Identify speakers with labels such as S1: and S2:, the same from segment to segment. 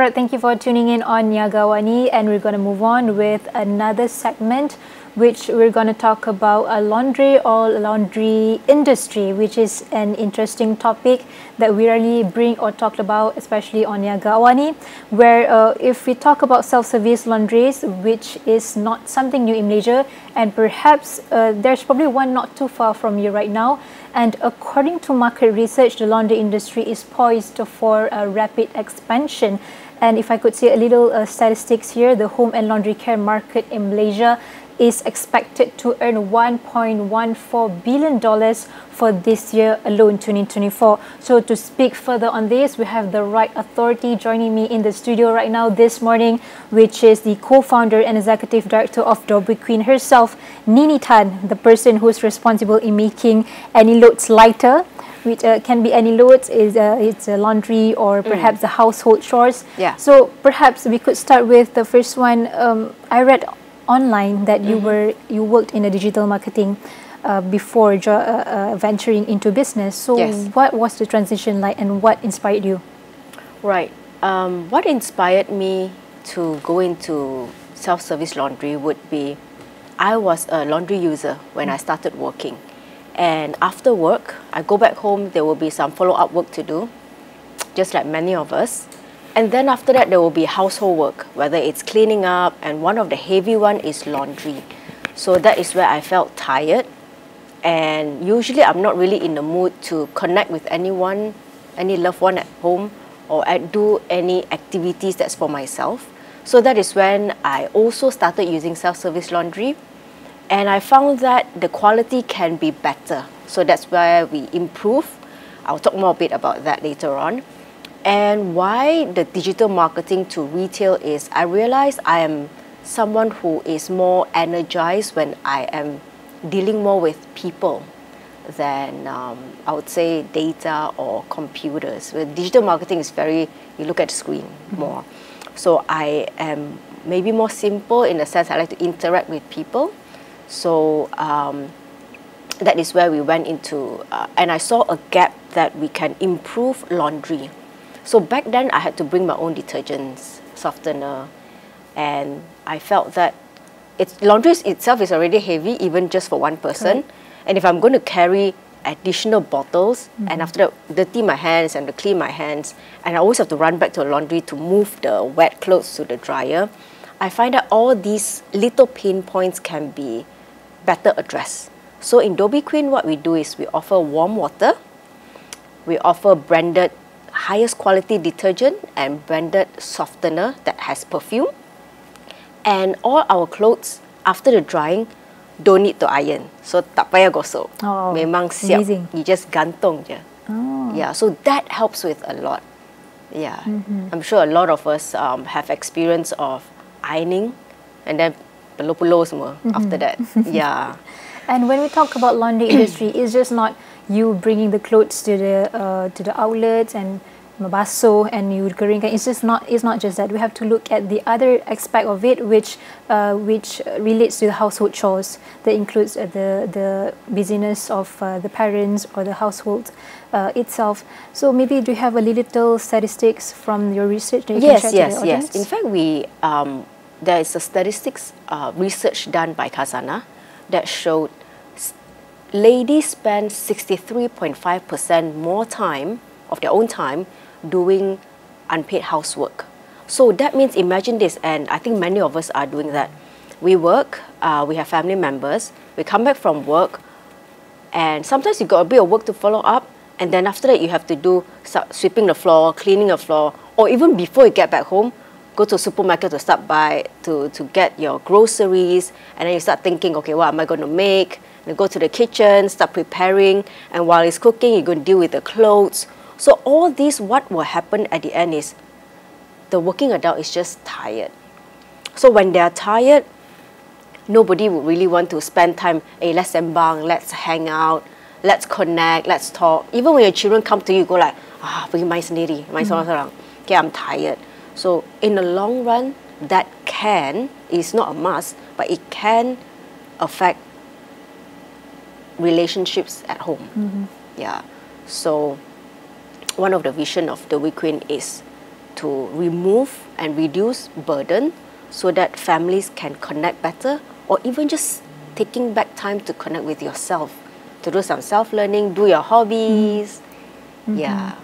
S1: right, thank you for tuning in on AWANI, and we're going to move on with another segment, which we're going to talk about a laundry or laundry industry, which is an interesting topic that we rarely bring or talk about, especially on AWANI, where if we talk about self-service laundries, which is not something new in Malaysia, and perhaps there's probably one not too far from you right now. And according to market research, the laundry industry is poised for a rapid expansion. And if I could say a little statistics here, the home and laundry care market in Malaysia is expected to earn $1.14 billion for this year alone, 2024. So to speak further on this, we have the right authority joining me in the studio right now this morning, which is the co-founder and executive director of dobiQueen herself, Nini Tan, the person who's responsible in making any loads lighter, which can be any loads, it's a laundry or perhaps the household chores.
S2: Yeah.
S1: So perhaps we could start with the first one. I read online that you worked in a digital marketing before venturing into business. So
S2: yes.
S1: What was the transition like, and what inspired you?
S2: Right. What inspired me to go into self-service laundry would be, I was a laundry user when I started working. And after work, I go back home, there will be some follow-up work to do, just like many of us. And then after that, there will be household work, whether it's cleaning up, and one of the heavy one is laundry. So that is where I felt tired. And usually I'm not really in the mood to connect with anyone, any loved one at home, or do any activities that's for myself. So that is when I also started using self-service laundry. And I found that the quality can be better. So that's where we improve. I'll talk more a bit about that later on. And why the digital marketing to retail is, I realize I am someone who is more energized when I am dealing more with people than I would say data or computers. With digital marketing is very, you look at the screen more. So I am maybe more simple in the sense I like to interact with people. So that is where we went into, and I saw a gap that we can improve laundry. So back then I had to bring my own detergents, softener, and I felt that laundry itself is already heavy, even just for one person. Correct. And if I'm going to carry additional bottles, and after that dirty my hands and to clean my hands, and I always have to run back to a laundry to move the wet clothes to the dryer, I find that all these little pain points can be better addressed. So in dobiQueen, what we do is we offer warm water, we offer branded highest quality detergent and branded softener that has perfume. And all our clothes, after the drying, don't need to iron. So tak payah gosok.
S1: Oh,
S2: memang siap.
S1: amazing.
S2: You just gantung je.
S1: Oh.
S2: Yeah, so that helps with a lot. Yeah, I'm sure a lot of us have experience of ironing and then peluh-peluh semua after that. Yeah.
S1: And when we talk about laundry industry, it's just not you bringing the clothes to the outlets and basuh and you keringkan. It's not just that. We have to look at the other aspect of it, which relates to the household chores. That includes the busyness of the parents or the household itself. So maybe do you have a little statistics from your research that you can share to the audience?
S2: Yes. In fact, there is a statistics research done by Khazanah that showed ladies spend 63.5% more time of their own time doing unpaid housework. So that means, imagine this, and I think many of us are doing that. We work, we have family members, we come back from work, and sometimes you got a bit of work to follow up, and then after that you have to do sweeping the floor, cleaning the floor, or even before you get back home, go to a supermarket to start by, to get your groceries, and then you start thinking, okay, what am I going to make? And go to the kitchen, start preparing, and while it's cooking, you're going to deal with the clothes. So all this, what will happen at the end is, the working adult is just tired. So when they're tired, nobody would really want to spend time, hey, let's sembang, let's hang out, let's connect, let's talk. Even when your children come to you, go like, pergi main sendiri, main sorang-sorang. Okay, I'm tired. So in the long run, that is not a must, but it can affect relationships at home. Yeah. So one of the vision of dobiQueen is to remove and reduce burden so that families can connect better, or even just taking back time to connect with yourself, to do some self-learning, do your hobbies. Yeah.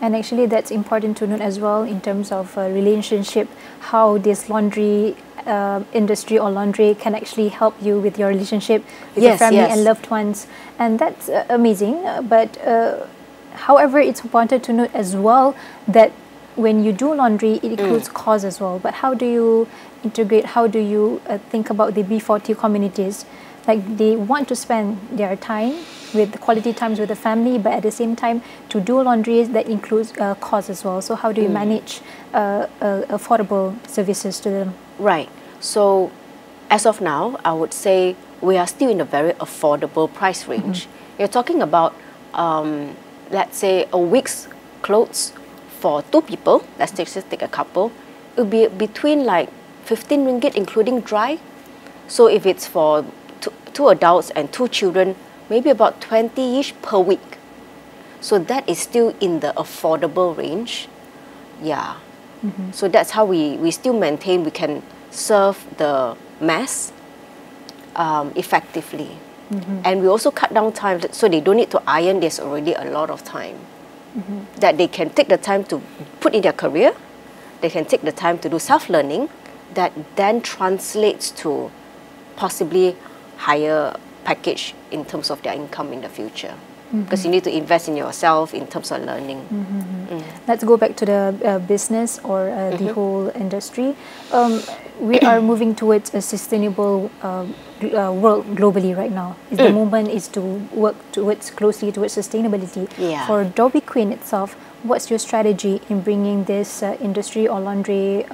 S1: And actually that's important to note as well in terms of relationship, how this laundry industry or laundry can actually help you with your relationship with your family and loved ones. And that's amazing. But however, it's important to note as well that when you do laundry, it includes cost as well. But how do you integrate, how do you think about the B40 communities? Like they want to spend their time with quality times with the family, but at the same time to do laundry that includes cost as well. So how do you manage affordable services to them?
S2: Right. So as of now, I would say we are still in a very affordable price range. You're talking about, let's say, a week's clothes for 2 people. Let's just take a couple. It would be between like 15 ringgit including dry. So if it's for two adults and 2 children, maybe about 20-ish per week. So that is still in the affordable range. Yeah. So that's how we still maintain we can serve the mass effectively. And we also cut down time, so they don't need to iron. There's already a lot of time that they can take the time to put in their career. They can take the time to do self-learning that then translates to possibly higher package in terms of their income in the future. Because you need to invest in yourself in terms of learning.
S1: Let's go back to the business or the whole industry. We are moving towards a sustainable world globally right now. The movement is to work closely towards sustainability. For dobiQueen itself, what's your strategy in bringing this industry or laundry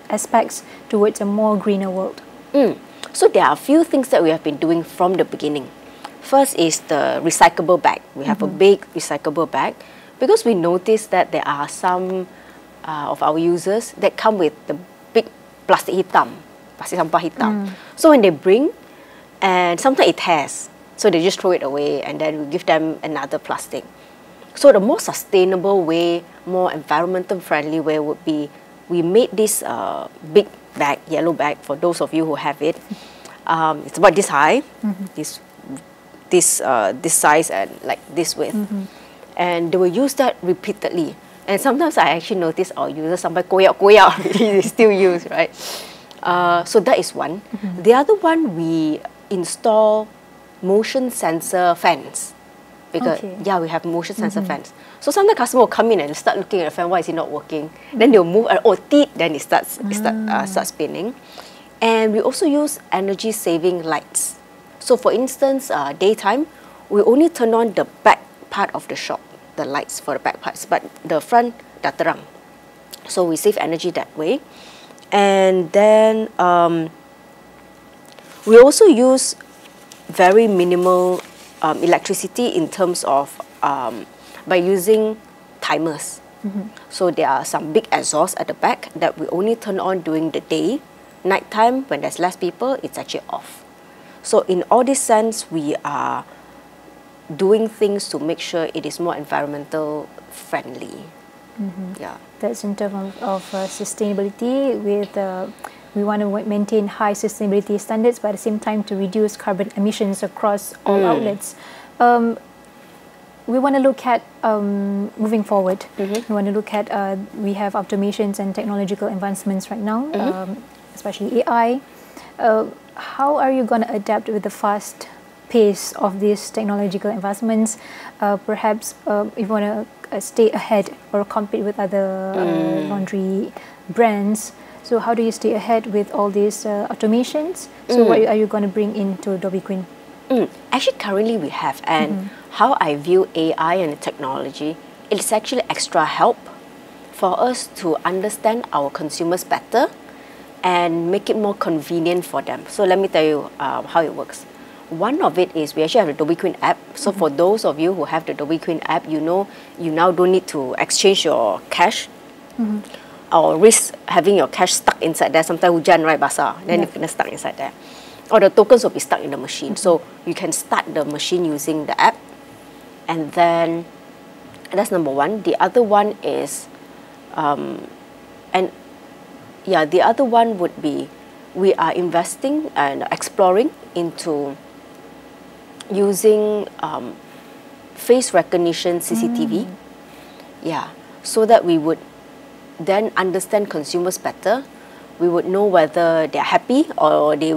S1: aspects towards a more greener world?
S2: So there are a few things that we have been doing from the beginning. First is the recyclable bag. We have a big recyclable bag because we noticed that there are some of our users that come with the big plastic sampah hitam. So when they bring, and sometimes it tears, so they just throw it away and then we give them another plastic. So the more sustainable way, more environmental friendly way would be we made this big bag, yellow bag, for those of you who have it. It's about this high, this size and like this width. And they will use that repeatedly. And sometimes I actually notice our users, somebody koyak, they still use, right? So that is one. The other one, we install motion sensor fans. Because, we have motion sensor fans. So sometimes customer will come in and start looking at the fan, why is it not working? Then they'll move, then it starts spinning. And we also use energy saving lights. So for instance, daytime, we only turn on the back part of the shop, the lights for the back parts, but the front, dah terang. So we save energy that way. And then we also use very minimal electricity in terms of by using timers. So there are some big exhausts at the back that we only turn on during the day. Nighttime, when there's less people, it's actually off. So in all this sense, we are doing things to make sure it is more environmental friendly. Yeah.
S1: That's in terms of sustainability. With we want to maintain high sustainability standards, but at the same time to reduce carbon emissions across all outlets. We want to look at moving forward. We want to look at we have automations and technological advancements right now, especially AI. How are you going to adapt with the fast pace of these technological advancements? Perhaps if you want to stay ahead or compete with other laundry brands. So how do you stay ahead with all these automations? So what are you going to bring into dobiQueen?
S2: Actually, currently we have, and how I view AI and technology, it's actually extra help for us to understand our consumers better and make it more convenient for them. So let me tell you how it works. One of it is we actually have the dobiQueen app. So for those of you who have the dobiQueen app, you know you now don't need to exchange your cash or risk having your cash stuck inside there. Sometimes hujan, right, basah, then you can stuck inside there. Or the tokens will be stuck in the machine. So you can start the machine using the app. And then that's number one. The other one is And yeah, the other one would be we are investing and exploring into using face recognition CCTV. Yeah, so that we would then understand consumers better. We would know whether they're happy or they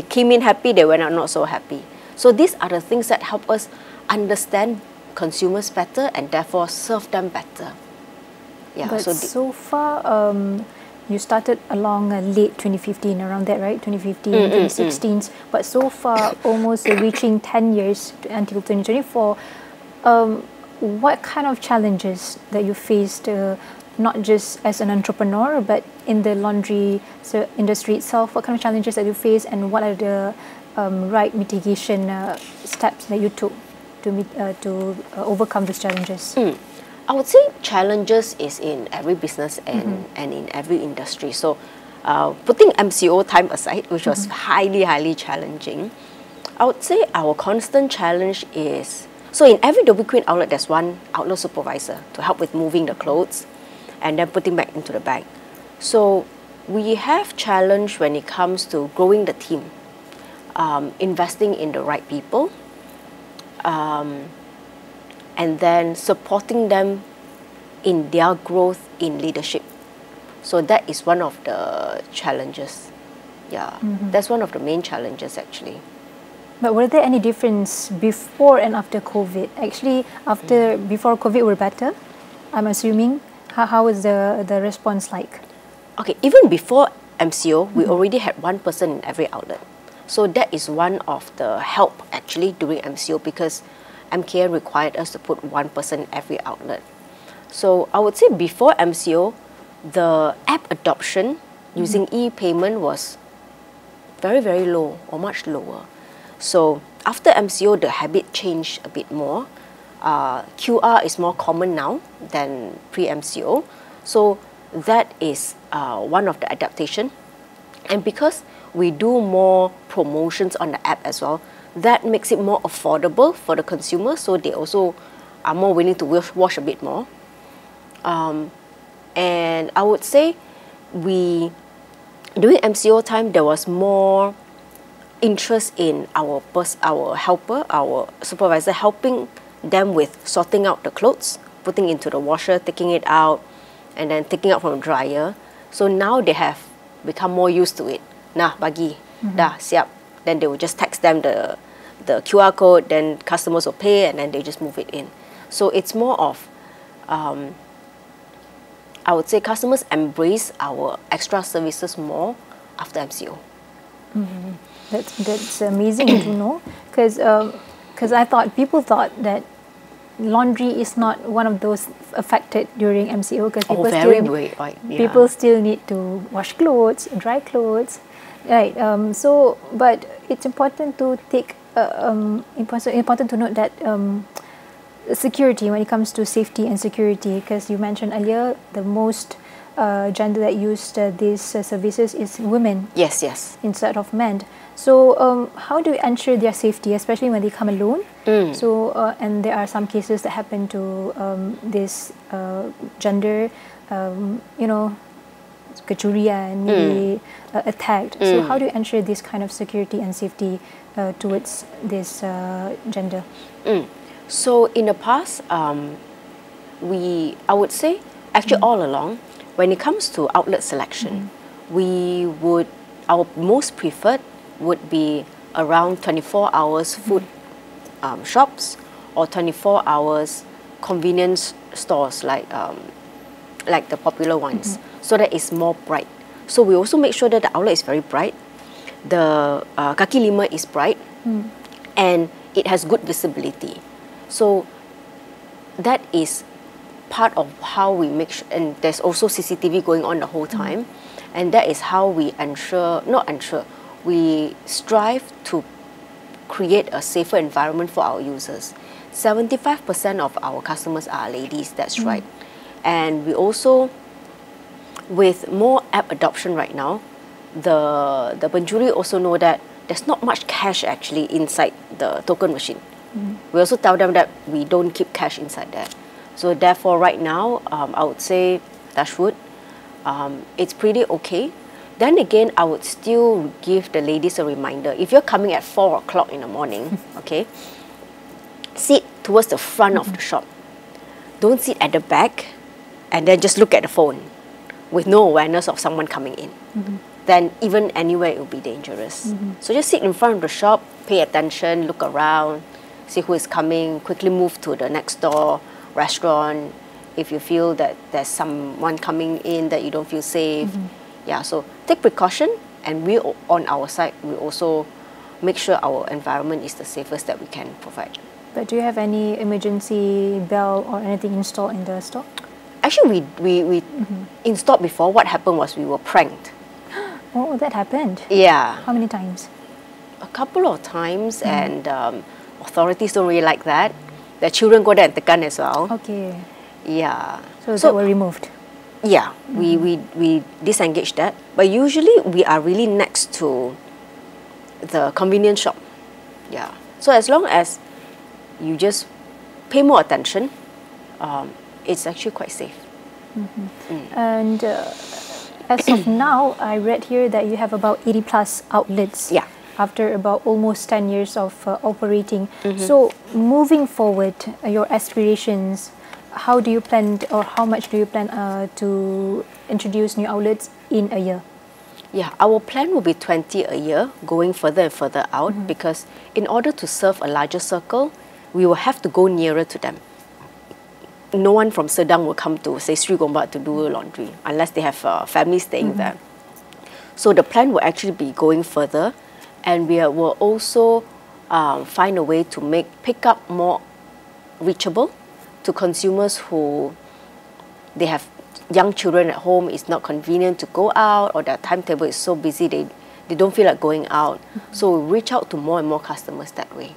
S2: came in happy, they went out not so happy. So these are the things that help us understand consumers better and therefore serve them better. Yeah.
S1: But so far, you started along late 2015, around that, right? 2015, 2016. But so far, almost reaching 10 years until 2024. What kind of challenges that you faced, not just as an entrepreneur, but in the laundry industry itself? What kind of challenges that you face, and what are the right mitigation steps that you took to overcome these challenges?
S2: I would say challenges is in every business and in every industry. So putting MCO time aside, which was highly challenging, I would say our constant challenge is, so in every dobiQueen outlet, there's one outlet supervisor to help with moving the clothes and then putting back into the bag. So we have challenge when it comes to growing the team, investing in the right people, and then supporting them in their growth in leadership. So that is one of the challenges. Yeah, that's one of the main challenges actually.
S1: But were there any difference before and after COVID? Actually, before COVID were better, I'm assuming. How was the response like?
S2: Okay, even before MCO, we already had one person in every outlet. So that is one of the help actually during MCO, because MKN required us to put one person in every outlet. So I would say before MCO, the app adoption using e-payment was very low or much lower. So after MCO, the habit changed a bit more. QR is more common now than pre-MCO. So that is one of the adaptation. And because we do more promotions on the app as well, that makes it more affordable for the consumer, so they also are more willing to wash a bit more. And I would say during MCO time, there was more interest in our helper, our supervisor, helping them with sorting out the clothes, putting into the washer, taking it out, and then taking out from the dryer. So now they have become more used to it. Nah, bagi, dah, siap. Then they will just text them the QR code, then customers will pay, and then they just move it in. So it's more of, I would say customers embrace our extra services more after MCO.
S1: That's amazing to know, because people thought that laundry is not one of those affected during MCO, because people still need to wash clothes, dry clothes, right? But it's important to take important to note that security, when it comes to safety and security, because you mentioned earlier the most gender that used these services is women.
S2: Yes.
S1: Instead of men. So how do you ensure their safety, especially when they come alone? So and there are some cases that happen to this gender, kecurian, maybe attacked. So how do you ensure this kind of security and safety towards this gender?
S2: So in the past, I would say, actually all along, when it comes to outlet selection, our most preferred would be around 24 hours food shops or 24 hours convenience stores like the popular ones, so that it's more bright. So we also make sure that the outlet is very bright, the kaki lima is bright, and it has good visibility. So that is part of how we make sure, and there's also CCTV going on the whole time, and that is how we we strive to create a safer environment for our users. 75% of our customers are ladies, that's right. And we also, with more app adoption right now, the pencuri also know that there's not much cash actually inside the token machine. We also tell them that we don't keep cash inside there. So therefore right now, I would say touch wood. It's pretty okay. Then again, I would still give the ladies a reminder. If you're coming at 4 o'clock in the morning, okay, sit towards the front of the shop. Don't sit at the back and then just look at the phone with no awareness of someone coming in. Then even anywhere it will be dangerous. So just sit in front of the shop, pay attention, look around, see who is coming, quickly move to the next door, restaurant, if you feel that there's someone coming in that you don't feel safe. Yeah, so take precaution, and we on our side, we also make sure our environment is the safest that we can provide.
S1: But do you have any emergency bell or anything installed in the store?
S2: Actually, we installed before. What happened was we were pranked.
S1: Oh, that happened?
S2: Yeah.
S1: How many times?
S2: A couple of times, and authorities don't really like that. The children go there and tekan as well.
S1: Okay.
S2: Yeah.
S1: So they were removed?
S2: Yeah, we disengaged that. But usually we are really next to the convenience shop. Yeah. So as long as you just pay more attention, it's actually quite safe.
S1: And as of now, I read here that you have about 80 plus outlets.
S2: Yeah.
S1: After about almost 10 years of operating. So moving forward, your aspirations, how do you plan, or how much do you plan to introduce new outlets in a year?
S2: Yeah, our plan will be 20 a year, going further and further out, because in order to serve a larger circle, we will have to go nearer to them. No one from Sedang will come to, say, Sri Gombak to do laundry, unless they have a family staying there. So the plan will actually be going further, and we will also find a way to make pickup more reachable to consumers who they have young children at home. It's not convenient to go out, or their timetable is so busy they don't feel like going out. So we reach out to more and more customers that way.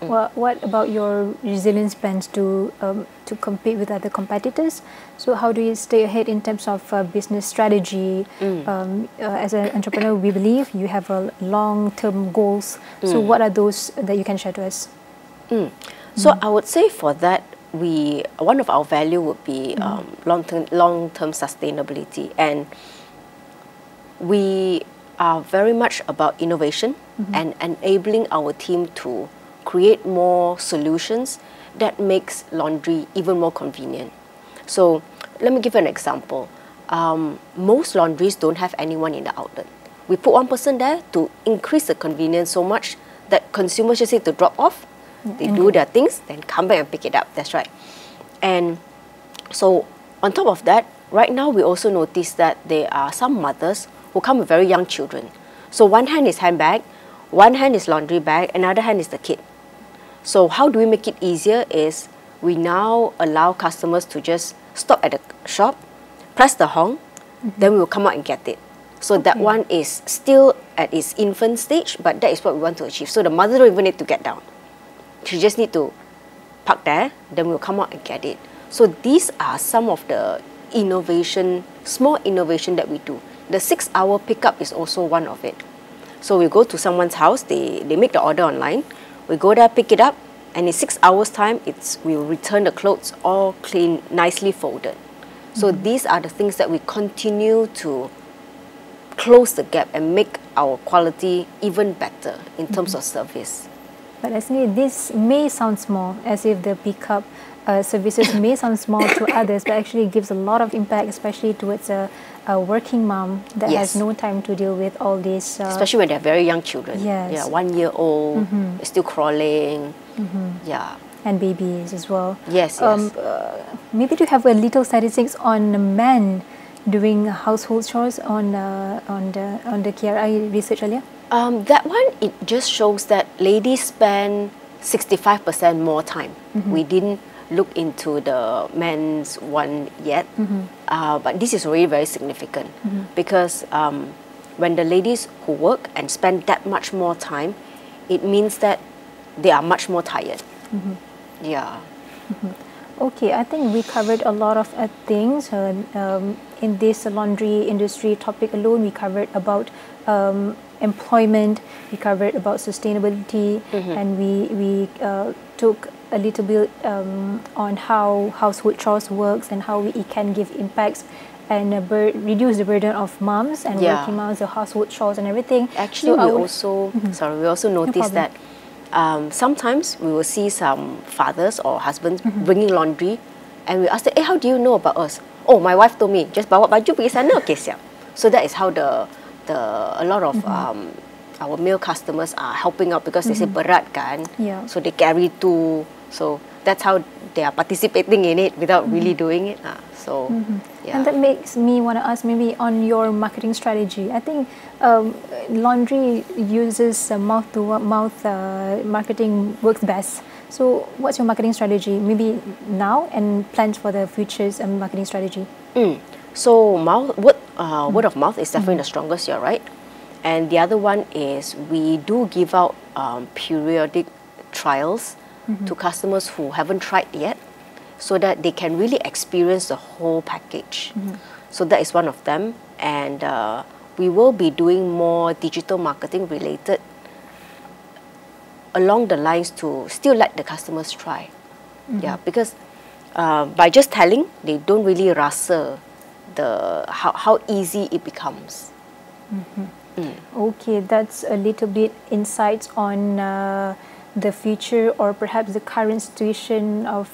S1: Well, what about your resilience plans to compete with other competitors? So how do you stay ahead in terms of business strategy? As an entrepreneur, we believe you have long-term goals. So what are those that you can share to us?
S2: So I would say for that, one of our value would be long-term sustainability, and we are very much about innovation and enabling our team to create more solutions that makes laundry even more convenient. So let me give you an example. Most laundries don't have anyone in the outlet. We put one person there to increase the convenience so much that consumers just need to drop off, they do their things, then come back and pick it up. That's right. And so on top of that, right now we also notice that there are some mothers who come with very young children. So one hand is handbag, one hand is laundry bag, another hand is the kid. So how do we make it easier is we now allow customers to just stop at the shop, press the hong, then we will come out and get it. So that one is still at its infant stage, but that is what we want to achieve. So the mother don't even need to get down. She just need to park there, then we'll come out and get it. So these are some of the innovation, small innovation that we do. The 6-hour pickup is also one of it. So we go to someone's house, they make the order online, we go there, pick it up, and in 6 hours time, we'll return the clothes all clean, nicely folded. So these are the things that we continue to close the gap and make our quality even better in terms of service.
S1: But actually, this may sound small, as if the pickup services may sound small to others, but actually gives a lot of impact, especially towards a working mom that has no time to deal with all this.
S2: Especially when they're very young children.
S1: Yes.
S2: Yeah, 1 year old, still crawling. Yeah.
S1: And babies as well.
S2: Yes,
S1: maybe to have a little statistics on men doing household chores on the KRI research earlier.
S2: That one, it just shows that ladies spend 65% more time. We didn't look into the men's one yet, but this is really very significant because when the ladies who work and spend that much more time, it means that they are much more tired. Yeah.
S1: Okay, I think we covered a lot of things in this laundry industry topic alone. We covered about employment, we covered about sustainability, and we took a little bit on how household chores works and how it can give impacts and reduce the burden of moms and working moms, the household chores and everything.
S2: Actually, we also noticed that sometimes we will see some fathers or husbands bringing laundry, and we ask them, "Hey, how do you know about us?" "Oh, my wife told me, just bawa baju pergi sana, okay siap." So that is how a lot of our male customers are helping out, because they say berat kan, so they carry two. So that's how they are participating in it without really doing it. So,
S1: And that makes me want to ask maybe on your marketing strategy. I think laundry uses mouth-to-mouth marketing works best. So what's your marketing strategy maybe now and plans for the future's marketing strategy?
S2: So word of mouth is definitely the strongest, you're right. And the other one is we do give out periodic trials to customers who haven't tried yet, so that they can really experience the whole package. So that is one of them. And we will be doing more digital marketing related along the lines to still let the customers try. Yeah, because by just telling, they don't really rasa how easy it becomes.
S1: Okay, that's a little bit insights on the future or perhaps the current situation of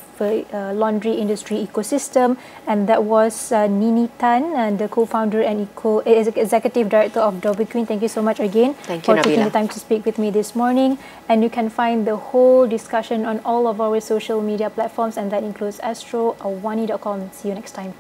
S1: laundry industry ecosystem, and that was Nini Tan, the co-founder and executive director of dobiQueen. Thank you so much again for taking the time to speak with me this morning. And you can find the whole discussion on all of our social media platforms, and that includes Astro, AWANI.com. See you next time.